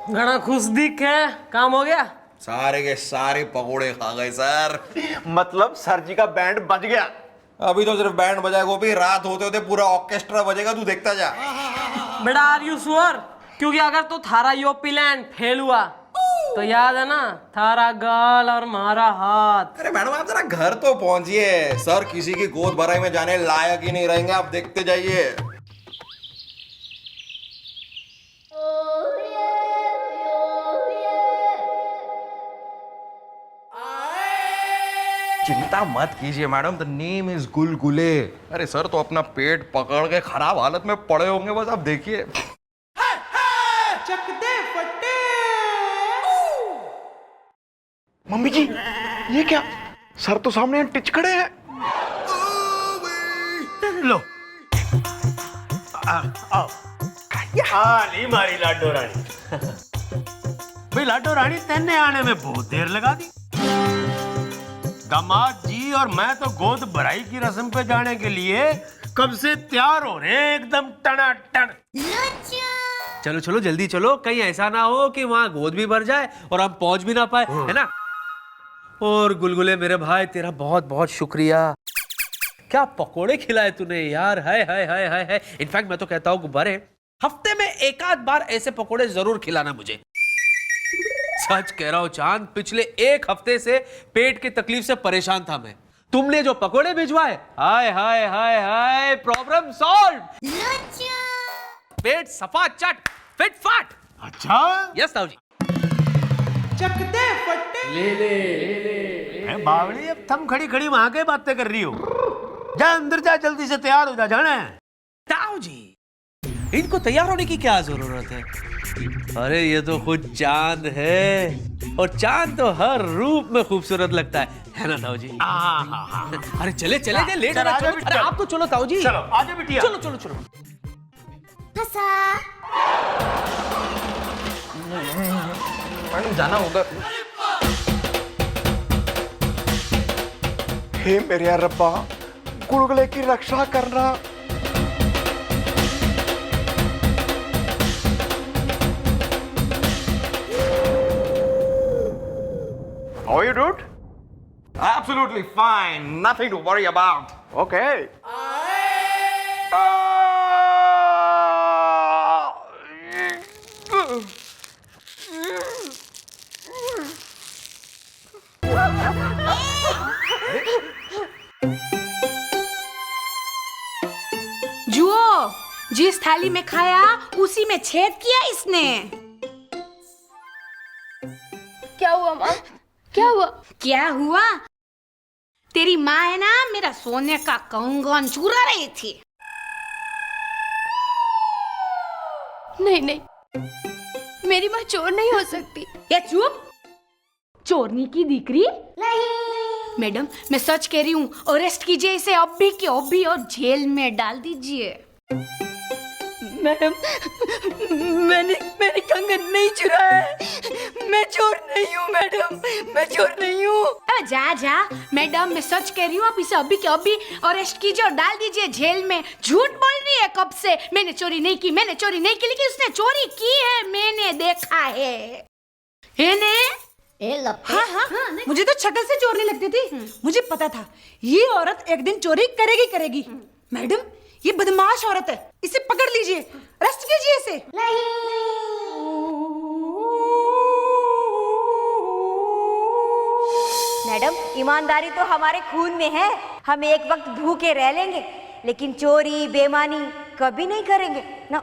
घना खुश दिख है, काम हो गया? सारे के सारे पकोड़े खा गए सर। मतलब सर जी का बैंड बज गया। अभी तो सिर्फ बैंड बजाएगा, गोपी रात होते होते पूरा ऑर्केस्ट्रा बजेगा, तू देखता जा। बेटा आर यू श्योर? क्योंकि अगर तो थारा यो प्लान फेल हुआ तो याद है ना, थारा गाल और मारा हाथ। अरे मैडम आप जरा घर तो पहुंचिए, सर किसी की गोद भराई में जाने लायक ही नहीं रहेंगे, आप देखते जाइए। चिंता मत कीजिए मैडम, द नेम इज गुलगुले। अरे सर तो अपना पेट पकड़ के खराब हालत में पड़े होंगे, बस आप देखिए। मम्मी जी ये क्या, सर तो सामने टिच खड़े हैं। लो आओ। नहीं मारी लाडो रानी। भाई लाडो रानी तेने आने में बहुत देर लगा दी। दामाद जी और मैं तो गोद भराई की रस्म पे जाने के लिए कब से तैयार हो रहे हैं, एकदम टनाटन। चलो चलो जल्दी चलो, कहीं ऐसा ना हो कि वहां गोद भी भर जाए और हम पहुंच भी ना पाए, है ना? और गुलगुले मेरे भाई, तेरा बहुत बहुत शुक्रिया। क्या पकोड़े खिलाए तूने यार, हाय हाय हाय हाय हाय। इनफैक्ट मैं तो कहता हूँ गुब्बारे, हफ्ते में एक आध बार ऐसे पकोड़े जरूर खिलाना मुझे। सच कह रहा हूं चांद, पिछले एक हफ्ते से पेट की तकलीफ से परेशान था मैं। तुमने जो पकोड़े भिजवाए, हाय हाय हाय हाय, प्रॉब्लम सॉल्व। पेट सफा चट फिट फाट। अच्छा यस ताऊ जी। चकते फट्टे ले। बावली अब थम खड़ी खड़ी वहां के बातें कर रही हो, जा अंदर जा, जल्दी से तैयार हो जा, जाना है। ताऊ जी इनको तैयार होने की क्या जरूरत है? अरे ये तो खुद चांद है, और चांद तो हर रूप में खूबसूरत लगता है ना ताऊ जी? अरे चले चले गए, लेट हो रहा है। अरे आप तो चलो ताऊ जी, चलो आजा बिटिया, चलो चलो चलो। मैडम जाना उधर। हे मेरे यार रब्बा, गुलगुले की रक्षा करना। How are you, dude? Absolutely fine, nothing to worry about. Okay. जुओ, जिस थाली में खाया उसी में छेद किया इसने। क्या हुआ माँ? क्या हुआ? क्या हुआ? तेरी माँ है ना, मेरा सोने का कंगन चुरा रही थी। नहीं नहीं, मेरी माँ चोर नहीं हो सकती। ये चुप, चोरनी की दीकरी नहीं। मैडम मैं सच कह रही हूँ, अरेस्ट कीजिए इसे अभी के अभी और जेल में डाल दीजिए। मैडम मैंने कंगन नहीं चुराया है, मैं चोर नहीं हूँ मैडम, मैं चोर नहीं हूँ। अब जा जा, मैडम मैं सच कह रही हूँ, आप इसे अभी के अभी अरेस्ट कीजिए और डाल दीजिए जेल में। झूठ बोल रही है कब से, मैंने चोरी नहीं की, मैंने चोरी नहीं की, लेकिन उसने चोरी की है, मैंने देखा है ने? हाँ हाँ, मुझे तो शक्ल से चोर नहीं लगती थी, मुझे पता था ये औरत एक दिन चोरी करेगी करेगी। मैडम ये बदमाश औरत है, इसे पकड़ लीजिए, अरेस्ट कीजिए इसे। मैडम ईमानदारी तो हमारे खून में है, हम एक वक्त भूखे रह लेंगे लेकिन चोरी बेईमानी कभी नहीं करेंगे ना।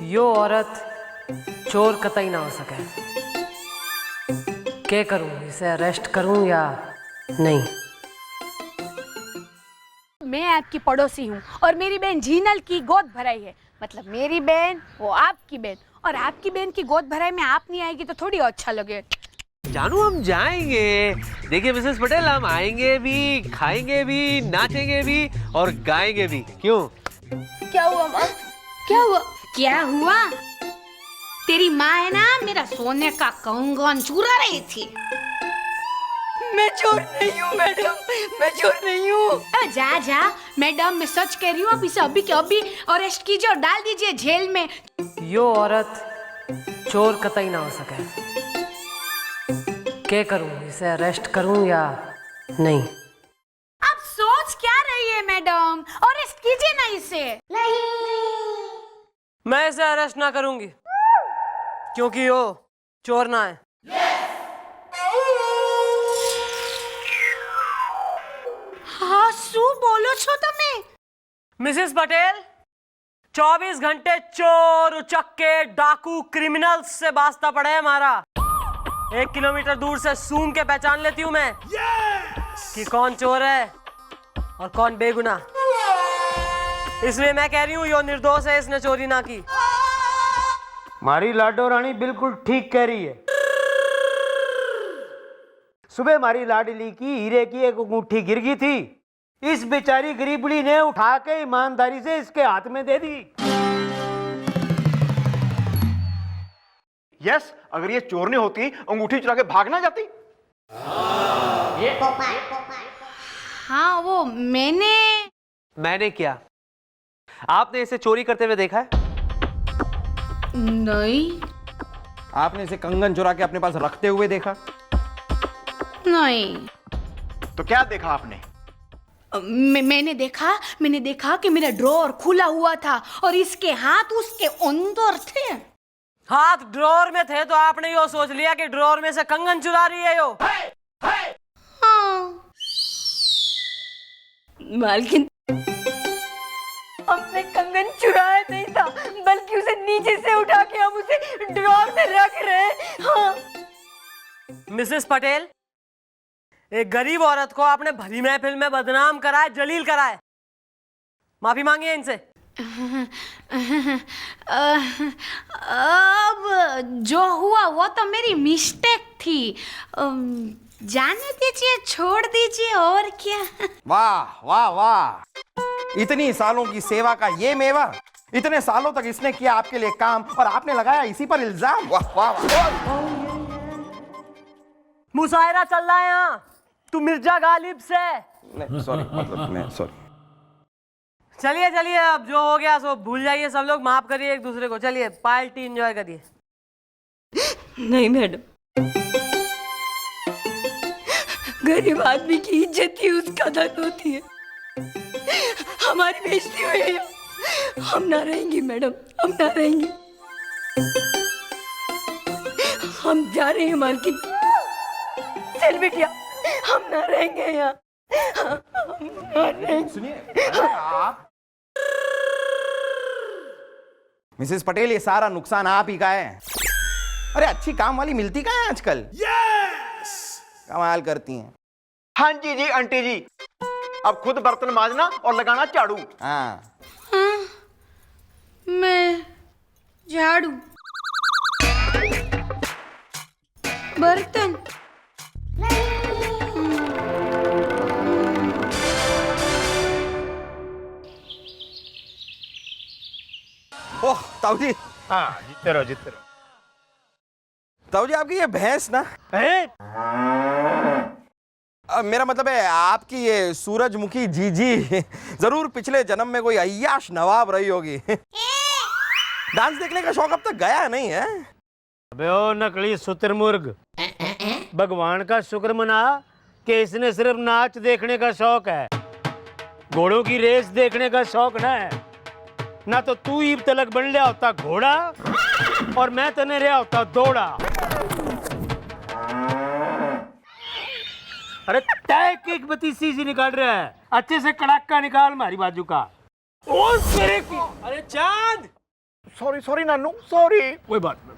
यो औरत चोर कतई ना हो सके। क्या करूं, इसे अरेस्ट करूं या नहीं? मैं आपकी पड़ोसी हूँ और मेरी बहन झीनल की गोद भराई है, मतलब मेरी बहन वो आपकी बहन, और आपकी बहन की गोद भराई में आप नहीं आएगी तो थोड़ी अच्छा लगे। जानू हम जाएंगे, देखिए मिसेस पटेल, हम आएंगे भी, खाएंगे भी, नाचेंगे भी और गाएंगे भी। क्यों? क्या हुआ माँ? क्या हुआ? क्या हुआ? तेरी माँ है ना, मेरा सोने का कंगन चुरा रही थी। मैं चोर नहीं हूँ मैडम, मैं चोर नहीं हूँ। अरे जा जा मैडम, मैं सच कह रही हूँ, आप इसे अभी के अभी अरेस्ट कीजिए और डाल दीजिए जेल में। यो औरत चोर कतई ना हो सके। क्या करूं, इसे अरेस्ट करूं या नहीं? आप सोच क्या रही है मैडम, अरेस्ट कीजिए ना इसे। मैं इसे अरेस्ट ना करूंगी क्योंकि वो चोर ना है। हाँ शू बोलो छो તમે? मिसेस पटेल, 24 घंटे चोर, उचक्के, डाकू, क्रिमिनल्स से वास्ता पड़ा है हमारा। 1 किलोमीटर दूर से सूंघ के पहचान लेती हूँ मैं कि कौन चोर है और कौन बेगुनाह। इसलिए मैं कह रही हूँ यो निर्दोष है, इसने चोरी ना की। मारी लाडो रानी बिल्कुल ठीक कह रही है। सुबह मारी लाडली की हीरे की एक अंगूठी गिर गई थी, इस बेचारी गरीबड़ी ने उठा के ईमानदारी से इसके हाथ में दे दी। यस, अगर ये चोरनी होती अंगूठी चुरा के भाग ना जाती। हाँ वो मैंने क्या? आपने इसे चोरी करते हुए देखा है? नहीं आपने इसे कंगन चुरा के अपने पास रखते हुए देखा? नहीं। तो क्या देखा आपने? मैंने देखा कि मेरा ड्रॉअर खुला हुआ था और इसके हाथ उसके अंदर थे। हाथ ड्रॉअर में थे तो आपने यो सोच लिया कि ड्रॉअर में से कंगन चुरा रही है यो। हाँ। मालकिन, हमने कंगन चुराया नहीं था, बल्कि उसे नीचे से उठा के हम उसे ड्रॉअर में रख रहे हैं। हाँ। मिसेस पटेल, एक गरीब औरत को आपने भली महफिल में बदनाम कराए, जलील कराए। माफी मांगिए इनसे। अब जो हुआ वो तो मेरी मिस्टेक थी। जाने दीजिए, छोड़ दीजिए, और क्या। वाह वाह वाह, इतनी सालों की सेवा का ये मेवा। इतने सालों तक इसने किया आपके लिए काम और आपने लगाया इसी पर इल्जाम। वाह वाह वाह। मुशायरा चल रहा है यहाँ, तू मिर्जा गालिब से। सॉरी, मतलब मैं सॉरी। चलिए चलिए, अब जो हो गया सो भूल जाइए, सब लोग माफ करिए एक दूसरे को। चलिए पार्टी एंजॉय करिए। नहीं मैडम, गरीब आदमी की इज्जत ही उसका धन होती है। हमारी बेइज्जती हुई है, हम ना रहेंगे मैडम, हम ना रहेंगे। हम जा रहे हैं मालकिन। चल बिटिया, हम ना रहेंगे यहाँ। सुनिए आप, मिसेस पटेल, ये सारा नुकसान आप ही का है। अरे अच्छी काम वाली मिलती कहाँ है आजकल? यस, कमाल करती हैं। हाँ जी जी आंटी जी, अब खुद बर्तन मांजना और लगाना झाड़ू। हाँ, मैं झाड़ू बर्तन। ओह ताऊ जी। हाँ, जीते रहो जीते रहो। ताऊ जी, आपकी ये भैंस ना, मेरा मतलब है आपकी ये सूरजमुखी जीजी जरूर पिछले जन्म में कोई अय्याश नवाब रही होगी। डांस देखने का शौक अब तक गया नहीं है? अबे ओ नकली शुतुरमुर्ग, भगवान का शुक्र मना कि इसने सिर्फ नाच देखने का शौक है। घोड़ों की रेस देखने का शौक ना है ना, तो तू ईब तलक बन लिया होता घोड़ा और मैं तने रहा होता दौड़ा। अरे तय केक बतीसी सी निकाल रहा है, अच्छे से कड़ाका निकाल हमारी बाजू का। ओ तेरे की, अरे चांद, सॉरी सॉरी नानू, सॉरी। कोई बात नहीं।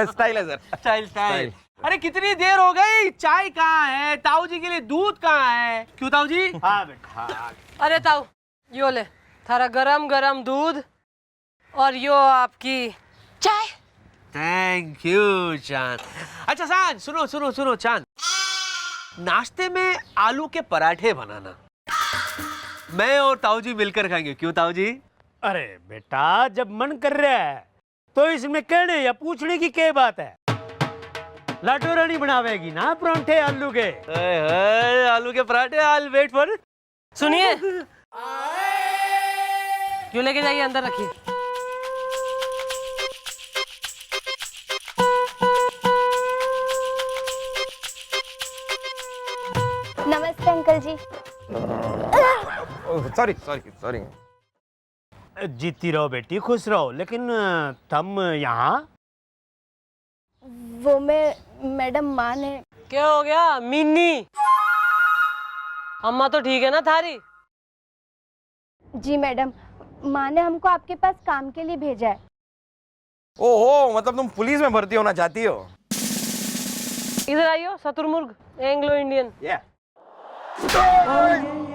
स्टाइल है सर। Style style. अरे कितनी देर हो गई, चाय कहाँ है? ताऊ जी के लिए दूध कहाँ है? क्यों ताऊ जी? हाँ बेटा। अरे ताऊ, यो ले थारा गरम गरम दूध और यो आपकी चाय। थैंक यू चांद। अच्छा चांद, सुनो सुनो सुनो चांद, नाश्ते में आलू के पराठे बनाना, मैं और ताऊ जी मिलकर खाएंगे। क्यों ताऊ जी? अरे बेटा, जब मन कर रहा है तो इसमें कहने या पूछने की क्या बात है? लाडो रानी बनावेगी ना परांठे आलू के। आलू के पराठे, I'll wait for it। सुनिए, क्यों लेके जाइए, अंदर रखिए। नमस्ते uncle ji. Sorry sorry sorry. जीती रहो बेटी, खुश रहो। लेकिन तुम यहाँ? वो मैडम माँ ने। क्या हो गया मिन्नी? अम्मा तो ठीक है ना थारी? जी मैडम, माँ ने हमको आपके पास काम के लिए भेजा है। ओहो, मतलब तुम पुलिस में भर्ती होना चाहती हो? इधर आइयो शत्रुमुर्ग, Anglo Indian.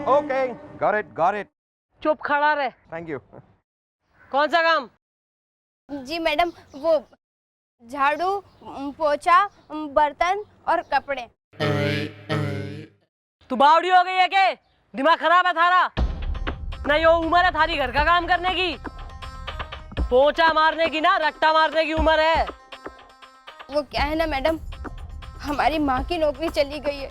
Okay, got it. चुप खड़ा रहे। Thank you. कौन सा काम? जी मैडम, वो झाड़ू, पोछा, बर्तन और कपड़े। तू बावड़ी हो गई है के? दिमाग खराब है थारा? ना यो उम्र है थारी घर का काम करने की, पोछा मारने की ना रट्टा मारने की उम्र है। वो क्या है ना मैडम, हमारी माँ की नौकरी चली गई है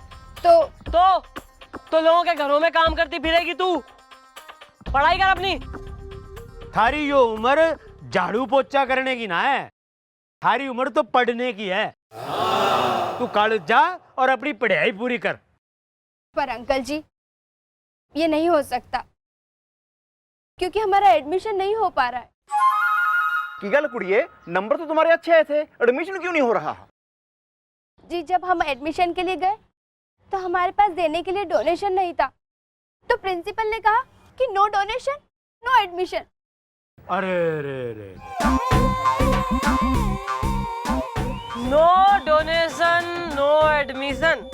तो लोगों के घरों में काम करती फिरेगी तू? पढ़ाई कर अपनी। थारी यो उम्र झाड़ू पोछा करने की ना है, थारी उम्र तो पढ़ने की है। तू कॉलेज जा और अपनी पढ़ाई पूरी कर। पर अंकल जी, ये नहीं हो सकता क्योंकि हमारा एडमिशन नहीं हो पा रहा है। की गल कुड़िए, नंबर तो तुम्हारे अच्छे आए थे, एडमिशन क्यों नहीं हो रहा? जी, जब हम एडमिशन के लिए गए तो हमारे पास देने के लिए डोनेशन नहीं था, तो प्रिंसिपल ने कहा कि नो डोनेशन नो एडमिशन। अरे रे रे, नो डोनेशन नो एडमिशन।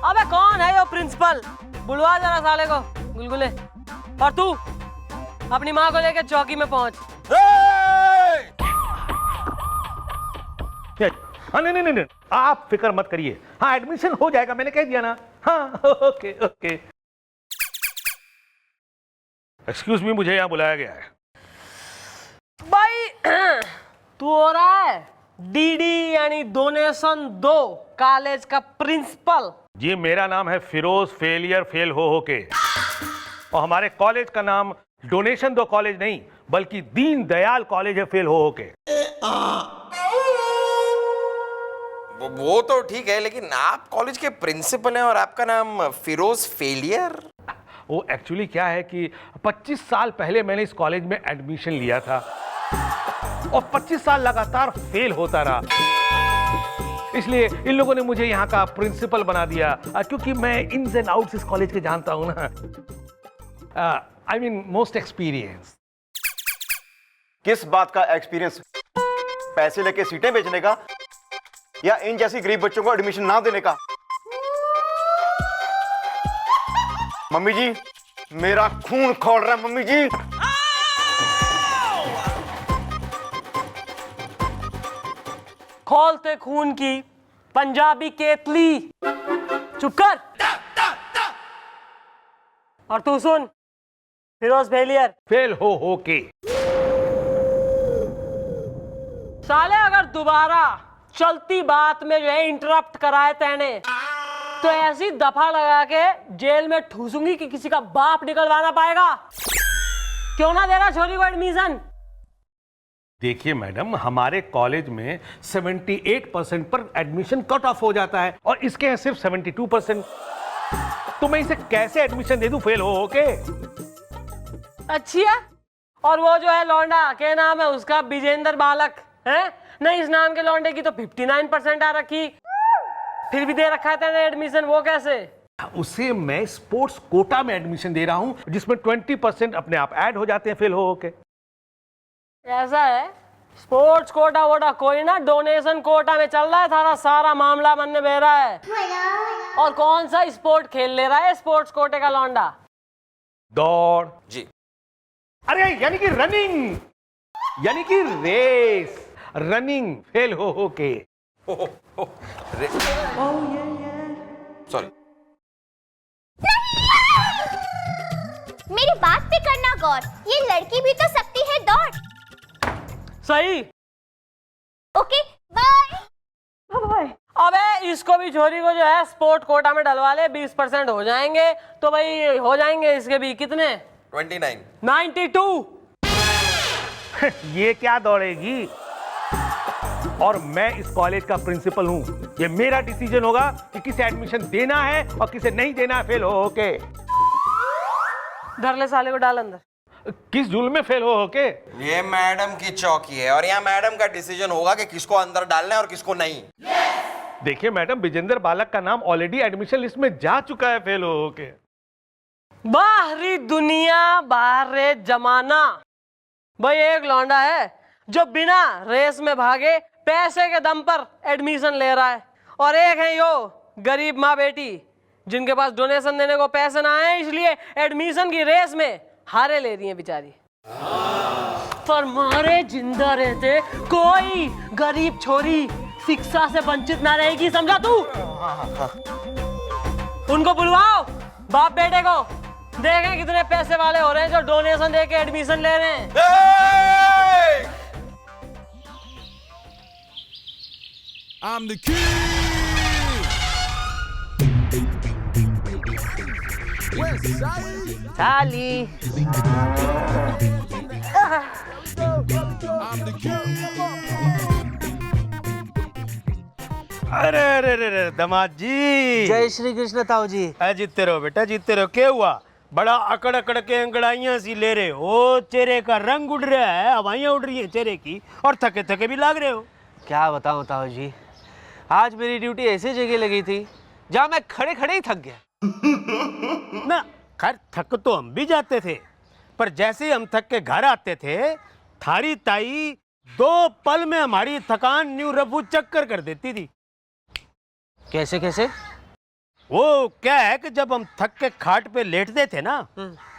अबे कौन है वो प्रिंसिपल? बुलवा जरा साले को, गुलगुले। और तू अपनी माँ को लेकर चौकी में पहुंच। नहीं, आप फिक्र मत करिए। हाँ, एडमिशन हो जाएगा, मैंने कह दिया ना। हाँ, ओके ओके। एक्सक्यूज मी, मुझे यहाँ बुलाया गया है। भाई तू हो रहा है डीडी यानी डोनेशन दो कॉलेज का प्रिंसिपल? जी, मेरा नाम है फिरोज फेलियर फेल हो के, और हमारे कॉलेज का नाम डोनेशन दो कॉलेज नहीं बल्कि दीन दयाल कॉलेज है फेल हो के। वो तो ठीक है, लेकिन आप कॉलेज के प्रिंसिपल हैं और आपका नाम फिरोज फेलियर? वो एक्चुअली क्या है कि 25 साल पहले मैंने इस कॉलेज में एडमिशन लिया था और 25 साल लगातार फेल होता रहा, इसलिए इन लोगों ने मुझे यहाँ का प्रिंसिपल बना दिया, क्योंकि मैं इन्स एंड आउट्स इस कॉलेज के जानता हूँ ना। I mean most experience. किस बात का एक्सपीरियंस? पैसे लेके सीटें बेचने का या इन जैसी गरीब बच्चों को एडमिशन ना देने का? मम्मी जी, मेरा खून खौल रहा है मम्मी जी। खोलते खून की पंजाबी केतली। चुप कर। और तू सुन, फिरोज फेलियर फेल हो के। साले अगर दोबारा चलती बात में जो है इंटरप्ट कराए तेने, तो ऐसी दफा लगा के जेल में ठूसूंगी कि किसी का बाप निकलवाना पाएगा। क्यों ना दे रहा छोरी को एडमिशन? देखिए मैडम, हमारे कॉलेज में 78% पर एडमिशन कट ऑफ हो जाता है और इसके हैं सिर्फ 72%। तो मैं इसे कैसे एडमिशन दे दूं फेल हो के? अच्छी है। और वो जो है लौंडा, क्या नाम है उसका, विजेंद्र बालक है नहीं, इस नाम के लौंडे की तो 59% आ रखी, फिर भी दे रखा है तेने एडमिशन, वो कैसे? उसे मैं स्पोर्ट्स कोटा में एडमिशन दे रहा हूं, जिसमें 20% अपने आप ऐड हो जाते हैं फेल हो के। ऐसा है? स्पोर्ट्स कोटा वोटा कोई ना, डोनेशन कोटा में चल रहा है थारा सारा मामला, बनने बह रहा है। और कौन सा स्पोर्ट खेल ले रहा है स्पोर्ट्स कोटे का लौंडा? दौड़ जी। अरे यानी कि रनिंग, यानी कि रेस, रनिंग फेल हो के। सॉरी। मेरी बात पे करना गौर, ये लड़की भी तो सकती है दौड़। सही। Okay bye. बाय। अबे इसको भी, छोरी को जो है स्पोर्ट कोटा में डलवा ले, 20% हो जाएंगे तो भाई हो जाएंगे इसके भी कितने? 29। 92। ये क्या दौड़ेगी? और मैं इस कॉलेज का प्रिंसिपल हूं, ये मेरा डिसीजन होगा कि किसे एडमिशन देना है और किसे नहीं देना है फेल हो के। धर ले साले को, डाल अंदर। किस जुल्म में फेल हो के? ये मैडम की चौकी है और यहाँ मैडम का डिसीजन होगा कि किसको अंदर डालना है और किसको नहीं। देखिए मैडम, विजेंद्र बालक का नाम ऑलरेडी एडमिशन लिस्ट में जा चुका है फेल हो के। बाहरी दुनिया बाहर जमाना, भाई एक लौंडा है जो बिना रेस में भागे पैसे के दम पर एडमिशन ले रहा है, और एक है यो गरीब माँ बेटी जिनके पास डोनेशन देने को पैसे ना आए, इसलिए एडमिशन की रेस में हारे ले रही हैं बेचारी। पर मारे जिंदा रहते कोई गरीब छोरी शिक्षा से वंचित ना रहेगी, समझा तू? उनको बुलवाओ, बाप बेटे को, देखें कितने पैसे वाले हो रहे हैं जो डोनेशन दे के एडमिशन ले रहे हैं। I'm the king. West side. साली। I'm the king. अरे अरे अरे दामाद जी, जय श्री कृष्ण ताऊ जी। जीतते रहो बेटा, जीतते रहो। क्या हुआ? बड़ा अकड़ अकड़ के अंगड़ाइयां सी ले रहे हो, चेहरे का रंग उड़ रहा है, हवाइयां उड़ रही है चेहरे की, और थके थके भी लग रहे हो। क्या बताऊं ताऊ जी, आज मेरी ड्यूटी ऐसी जगह लगी थी जहां मैं खड़े खड़े ही थक गया। ना खैर, थक तो हम भी जाते थे, पर जैसे ही हम थक के घर आते थे, थारी ताई 2 पल में हमारी थकान न्यू रफू चक्कर कर देती थी। कैसे कैसे? वो क्या है कि जब हम थक के खाट पे लेटते थे ना,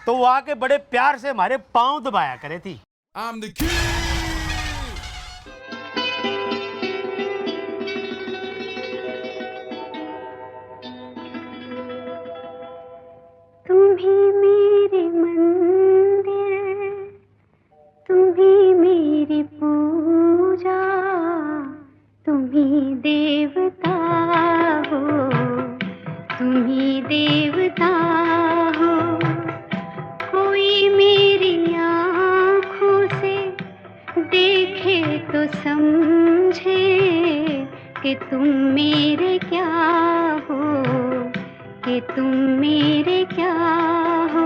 तो वो आके बड़े प्यार से हमारे पांव दबाया करे थी। I'm the king. तुम ही मेरे मंदिर, तुम ही मेरी पूजा, तुम ही देवता हो, तुम ही देवता हो। कोई मेरी आँखों से देखे तो समझे कि तुम मेरे क्या हो, कि तुम मेरे क्या हो।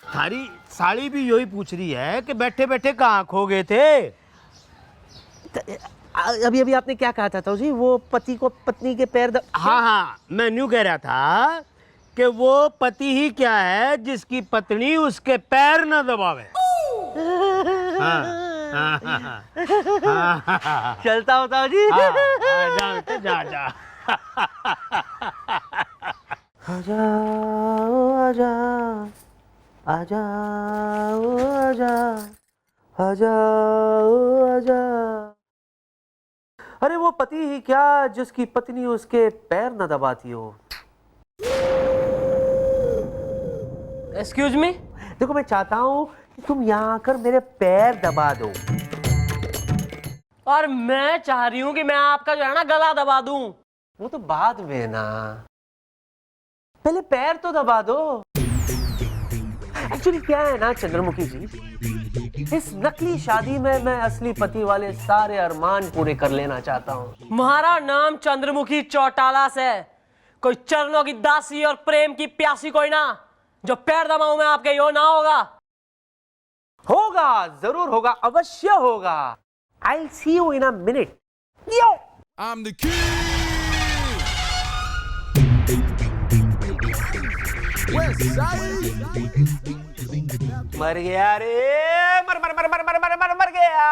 थारी साड़ी भी यही पूछ रही है कि बैठे बैठे कहाँ खो गए थे? अभी अभी आपने क्या कहा था ताऊ जी? वो पति को पत्नी के पैर हाँ हाँ, मैं न्यू कह रहा था कि वो पति ही क्या है जिसकी पत्नी उसके पैर न दबावे। चलता हो ताऊ जी? जा बेटे, जा जा। आजाओ आजा, आजाओ आजा, आजाओ आजा। अरे वो पति ही क्या जिसकी पत्नी उसके पैर न दबाती हो। Excuse me? देखो, मैं चाहता हूँ कि तुम यहाँ आकर मेरे पैर दबा दो। और मैं चाह रही हूँ कि मैं आपका जो है ना गला दबा दूं। वो तो बाद में ना, पहले पैर तो दबा दो। एक्चुअली क्या है ना चंद्रमुखी जी, इस नकली शादी में मैं असली पति वाले सारे अरमान पूरे कर लेना चाहता हूँ। तुम्हारा नाम चंद्रमुखी चौटाला से, कोई चरणों की दासी और प्रेम की प्यासी कोई ना, जो पैर दबाऊं मैं आपके यो ना होगा। होगा, जरूर होगा, अवश्य होगा। I'll see you in a minute. Yo! I'm the king. West side. मर गया रे, मर मर मर मर मर मर मर मर गया,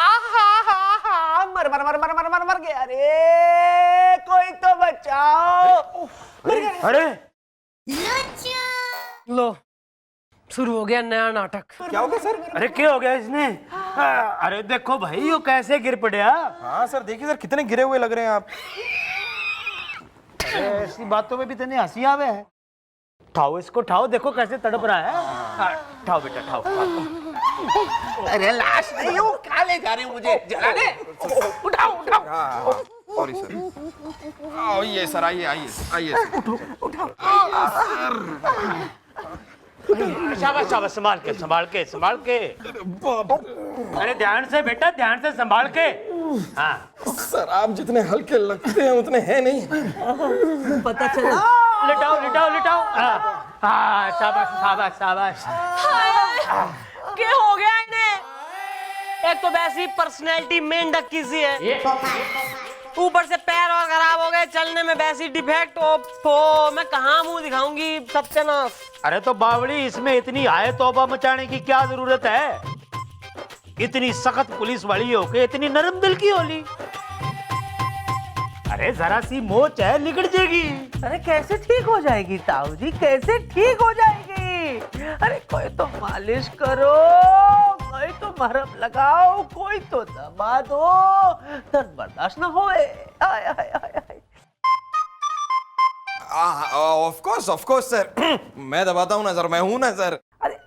आहा मर मर मर मर मर मर मर गया रे, कोई तो बचाओ। अरे लो, शुरू हो गया नया नाटक। क्या हो गया सर? अरे क्या हो गया इसने? अरे देखो भाई यो कैसे गिर पड़ा। हाँ सर, देखिए सर कितने गिरे हुए लग रहे हैं आप। अरे ऐसी बातों में भी तने हंसी आवे है। ठाओ इसको, ठाओ, देखो कैसे तड़प रहा है। ठाओ बेटा, ठाओ। अरे लाश नहीं हूँ, कहाँ ले जा रहे हो मुझे? जलाने? उठाओ उठाओ। Sorry sir. आइए सर, आइए आइए आइए। शाबाश शाबाश, संभाल के संभाल के संभाल के। अरे ध्यान से बेटा, ध्यान से संभाल के। हाँ सर आप जितने हल्के लगते हैं उतने हैं नहीं। पता चला? लिटाओ लिटाओ लिटाओ। हाँ शाबाश शाबाश शाबाश। क्या हो गया इन्हें? एक तो वैसी पर्सनैलिटी मेंढक की सी है, ऊपर से पैर और खराब हो गए, चलने में वैसी डिफेक्ट। ओफो, मैं कहाँ मुंह दिखाऊंगी सत्यानाश। अरे तो बावड़ी, इसमें इतनी आए तौबा मचाने की क्या जरूरत है? इतनी सख्त पुलिस वाली हो के इतनी नरम दिल की होली। अरे जरा सी मोच है, निकल जाएगी। अरे कैसे ठीक हो जाएगी ताऊ जी, कैसे ठीक हो जाएगी? अरे कोई तो मालिश करो, कोई तो मरहम लगाओ, कोई तो दबा दो, दर्द बर्दाश्त ना होए। आय आय आय आय। Of course sir. मैं दबाता हूँ ना सर, मैं हूँ ना सर। अरे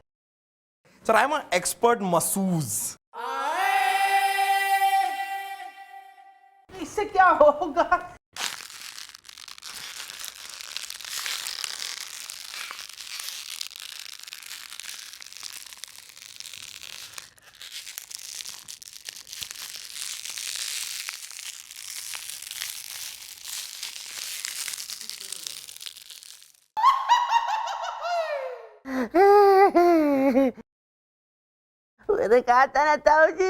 sir I am an expert masseuse. इससे क्या होगा? मैंने कहा था ना ताऊ जी,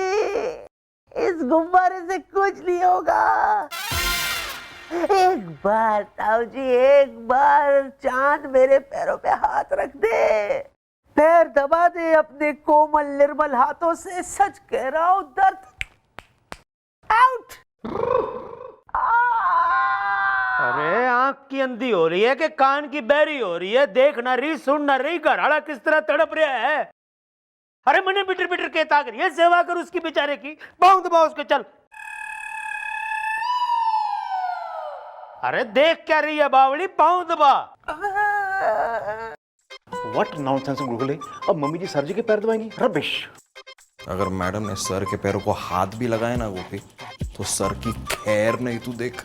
इस गुब्बारे से कुछ नहीं होगा। एक बार ताऊ जी, एक बार चांद मेरे पैरों पे हाथ रख दे, पैर दबा दे अपने कोमल निर्मल हाथों से। सच कह रहा हूं, दर्द आउट। अरे आंख की अंधी हो रही है कि कान की बहरी हो रही है? देख ना रही, सुन ना रही, घरवाला किस तरह तड़प रहा है। अरे मैंने बिटर बिटर के ताक रही है, सेवा कर उसकी बेचारे की, पाँव दबा उसके, चल। अरे देख क्या रही है बावड़ी, पाँव दबा। व्हाट नॉनसेंस गुलगुले, अब मम्मी जी सर जी के पैर दबाएंगी? रबिश। अगर मैडम ने सर के पैरों को हाथ भी लगाए ना गोपी, तो सर की खैर नहीं, तू देख।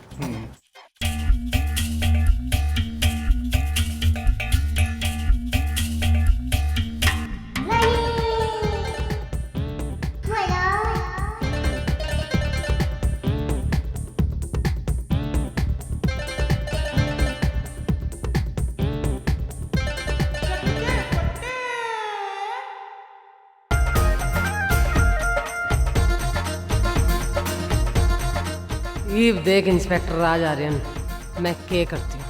ईव देख इंस्पेक्टर राज आर्यन, मैं क्या करती हूँ।